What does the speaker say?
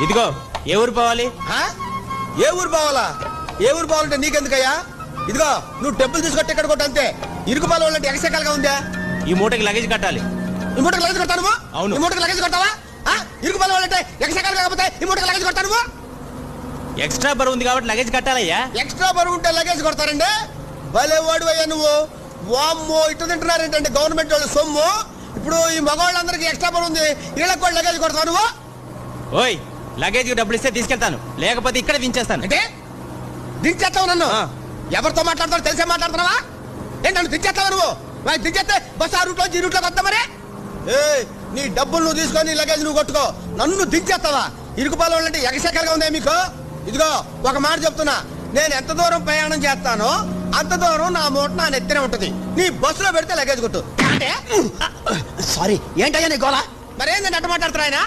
ఇదిగో ఏ ఊరు పోవాలి? ఏ ఊరు పోవాలా? ఏ ఊరు పోవాలంటే నీకెందుకయ్యా? ఇదిగో నువ్వు టెంపుల్ తీసుకొట్టి ఇక్కడ కొట్టు అంతే. ఇరుకు పాలు వాళ్ళంటే ఎగసెక్కలుగా ఉందా? ఈ మూటకి లగేజ్ కట్టాలి. ఈ మూటకి లగేజ్ కొడతాను? అవును. ఈ మూటకి లగేజ్ కొడతావా? ఇరుకు పాలు వాళ్ళంటే ఎగసెక్కలు కాకపోతే ఈ మూటకి లగేజ్ కొడతాను? ఎక్స్ట్రా బరువు ఉంది కాబట్టి లగేజ్ కట్టాలయ్యా. ఎక్స్ట్రా బరువు ఉంటే లగేజ్ కొడతారండి? భలే వాడు అయ్యా నువ్వు. వామ్మో ఇటు తింటున్నారేంటంటే గవర్నమెంట్ వాళ్ళు సొమ్ము. ఇప్పుడు ఈ మగవాళ్ళందరికీ ఎక్స్ట్రా బరువు ఉంది, వీళ్ళకి కూడా లగేజ్ కొడతావు నువ్వు? ఓయ్, లగేజ్ డబ్బులు ఇస్తే తీసుకెళ్తాను, లేకపోతే ఇక్కడ దించేస్తాను. అంటే దించేస్తావు నన్ను? ఎవరితో మాట్లాడతావు తెలిసే మాట్లాడుతున్నావా? ఏంటి నన్ను దించేస్తావా నువ్వు? దించేస్తే బస్సు ఆ రూట్లో ఈ రూట్లోకి వస్తా మరి. నీ డబ్బులు నువ్వు తీసుకొని లగేజ్ నువ్వు కొట్టుకో, నన్ను దించేస్తావా? ఇరుకుపాలు వాళ్ళంటే ఎగసెక్కలుగా ఉందే మీకు? ఇదిగో ఒక మాట చెప్తున్నా, నేను ఎంత దూరం ప్రయాణం చేస్తానో అంత దూరం నా మూట నా నెత్తినే ఉంటది. నీ బస్సులో పెడితే లగేజ్ కొట్టు. అంటే సారీ, ఏంటయ్యా నీ గోళ? మరేందంటే అట్ట మాట్లాడుతున్నా ఆయన?